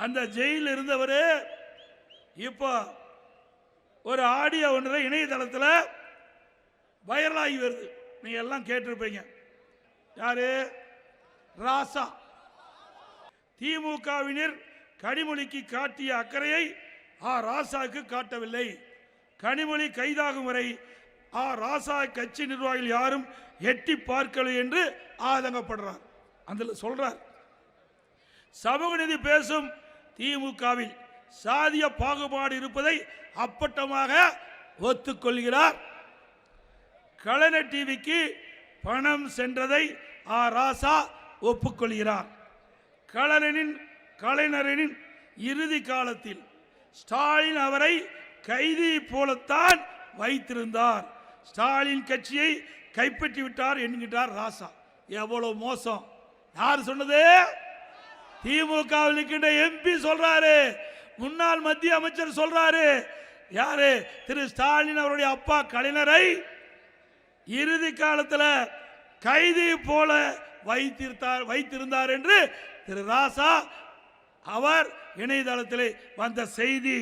அந்த ஜெயிலில் இருந்தவர் இப்போ ஒரு ஆடியோ ஒன்று இணையதளத்தில் வைரலாகி வருது. நீங்க எல்லாம் கேட்டிருப்பீங்க. யாரு? ராசா. திமுகவினர் கனிமொழிக்கு காட்டிய அக்கறையை ராசாவுக்கு காட்டவில்லை. கனிமொழி கைதாகும் வரை ராசா கட்சி நிர்வாகிகள் யாரும் எட்டி பார்க்கவில்லை என்று ஆதங்கப்படுறார். அதில் சொல்றார், சமூக நீதி பேசும் திமுகவில் சாதிய பாகுபாடு இருப்பதை அப்பட்டமாக ஒத்துக்கொள்கிறார். கலைஞர் டிவிக்கு பணம் சென்றதை ராசா ஒப்புக்கொள்கிறார். கலைஞரின் இறுதி காலத்தில் ஸ்டாலின் அவரை கைதி போலத்தான் வைத்திருந்தார். ஸ்டாலின் கட்சியை கைப்பற்றி விட்டார் என்கிறார் ராசா. எவ்வளவு மோசம்! யார் சொன்னது? திமுகவில் இருக்கின்ற எம்பி சொல்றாரு, முன்னாள் மத்திய அமைச்சர் சொல்றாரு. யாரு? திரு ஸ்டாலின் அவருடைய அப்பா கலைஞரை இறுதி காலத்தில் கைதி போல வைத்திருந்தார் என்று திரு ராசா அவர் இணையதளத்தில் வந்த செய்தி.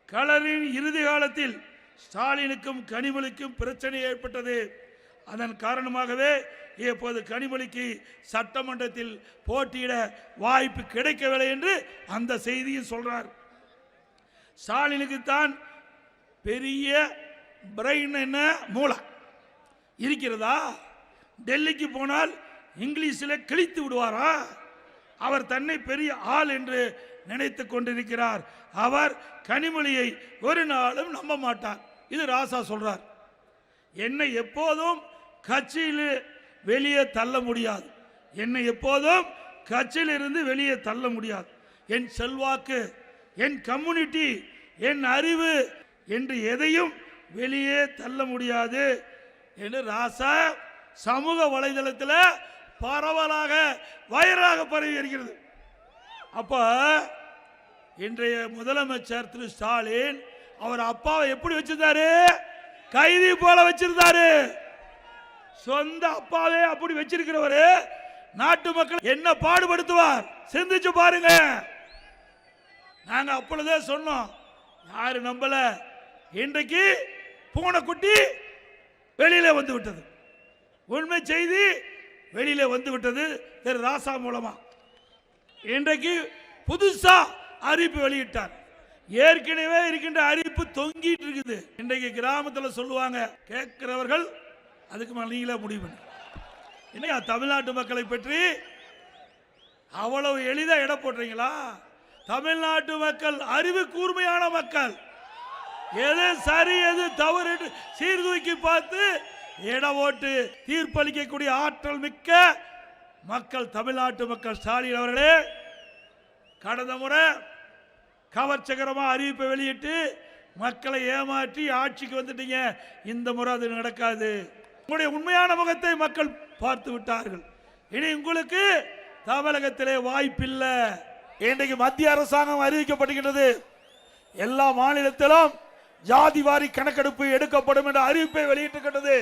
கலைஞரின் இறுதி காலத்தில் ஸ்டாலினுக்கும் கனிமொழிக்கும் பிரச்சனை ஏற்பட்டது. அதன் காரணமாகவே இப்போது கனிமொழிக்கு சட்டமன்றத்தில் போட்டியிட வாய்ப்பு கிடைக்கவில்லை என்று அந்த செய்தியும் சொல்றார். ஸ்டாலினுக்கு தான் பெரிய பிரெயின் என்ன மூளை இருக்கிறதா? டெல்லிக்கு போனால் இங்கிலீஷில் கிழித்து விடுவாரா? அவர் தன்னை பெரிய ஆள் என்று நினைத்துக் கொண்டிருக்கிறார். அவர் கனிமொழியை ஒரு நாளும் நம்ப மாட்டார். இது ராசா சொல்றார். என்னை எப்போதும் கட்சியில் வெளியே தள்ள முடியாது. என்னை எப்போதும் கட்சியிலிருந்து வெளியே தள்ள முடியாது. என் செல்வாக்கு, என் கம்யூனிட்டி, என் அறிவு என்று எதையும் வெளியே தள்ள முடியாது என்று ராசா சமூக வலைதளத்தில் பரவலாக வைரலாக பரவி வருகிறது. அப்ப இன்றைய முதலமைச்சர் திரு ஸ்டாலின் அவர் அப்பாவை எப்படி வச்சிருந்தாரு? கைதி போல வச்சிருந்தாரு. சொந்த அப்பாவே அப்படி வச்சிருக்கிறவரு நாட்டு மக்கள் என்ன பாடுபடுத்துவார் சிந்திச்சு பாருங்க. நாங்க அப்பொழுதே சொன்னோம், யாரு நம்பல. இன்றைக்கு பூனைக்குட்டி வெளியில வந்து விட்டது. உண்மை செய்தி வெளியில வந்து விட்டது திரு ராசா மூலமா. இன்றைக்கு புதுசா அறிவிப்பு வெளியிட்டார். ஏற்கனவே இருக்கின்ற அறிவிப்பு தொங்கிட்டு இருக்குது. இன்றைக்கு கிராமத்தில் சொல்லுவாங்க, கேட்கிறவர்கள் அதுக்கு மேல நீங்களே முடிவு. என்ன தமிழ்நாட்டு மக்களை பற்றி அவ்வளவு எளிதா இட போடுறீங்களா? தமிழ்நாட்டு மக்கள் அறிவு கூர்மையான மக்கள். எது சரி எது தவறு சீர்தூக்கி பார்த்து இட ஓட்டு தீர்ப்பளிக்கக்கூடிய ஆற்றல் மிக்க மக்கள் தமிழ்நாட்டு மக்கள். ஸ்டாலின் அவர்களே, கடந்த முறை கவர்ச்சிகரமாக அறிவிப்பை வெளியிட்டு மக்களை ஏமாற்றி ஆட்சிக்கு வந்துட்டீங்க. இந்த முறை அது நடக்காது. உங்களுடைய உண்மையான முகத்தை மக்கள் பார்த்து விட்டார்கள். இனி உங்களுக்கு தமிழகத்திலே வாய்ப்பில்லை. இன்றைக்கு மத்திய அரசாங்கம் அறிவிக்கப்படுகின்றது, எல்லா மாநிலத்திலும் ஜாதி வாரி கணக்கெடுப்பு எடுக்கப்படும் என்ற அறிவிப்பை வெளியிட்டிருக்கிறது.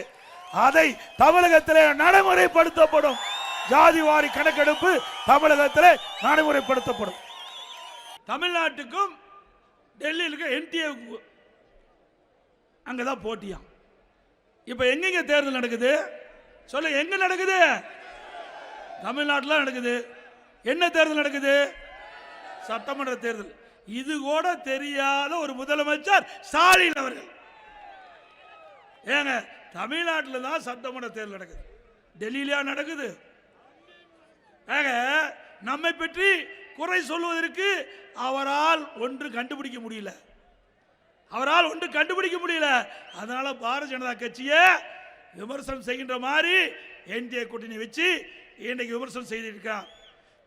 அதை தமிழகத்திலே நடைமுறைப்படுத்தப்படும். ஜாதி வாரி கணக்கெடுப்பு தமிழகத்திலே நடைமுறைப்படுத்தப்படும். தமிழ்நாட்டுக்கும் டெல்லியிலுக்கு என்டிஏ அங்கதான் போட்டியா. இப்ப எங்க தேர்தல் நடக்குது சொல்ல? எங்க நடக்குது? தமிழ்நாட்டில் நடக்குது. என்ன தேர்தல் நடக்குது? சட்டமன்ற தேர்தல். இது கூட தெரியாத ஒரு முதலமைச்சர் ஸ்டாலின் அவர்கள். ஏங்க, தமிழ்நாட்டில் தான் சட்டமன்ற தேர்தல் நடக்குது, டெல்லியிலா நடக்குது? நம்மை பற்றி குறை சொல்வதற்கு அவரால் ஒன்று கண்டுபிடிக்க முடியல. அதனால பாரதிய ஜனதா கட்சியை விமர்சனம் செய்கின்ற மாதிரி என்டிஏ கூட்டணி வச்சு இன்றைக்கு விமர்சனம் செய்திருக்கார்.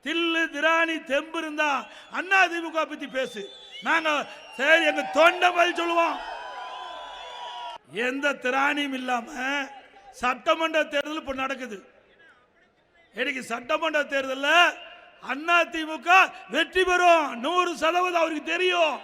தில்லு திராணி தெம்பு இருந்தா அண்ணா திமுக பத்தி பேசு, நாங்க சரி எங்க தொண்டை பதில் சொல்லுவோம். எந்த திராணியும் இல்லாம சட்டமன்ற தேர்தல் இப்ப நடக்குது. இன்னைக்கு சட்டமன்ற தேர்தலில் அண்ணா திமுக வெற்றி பெறும் 100% அவருக்கு தெரியும்.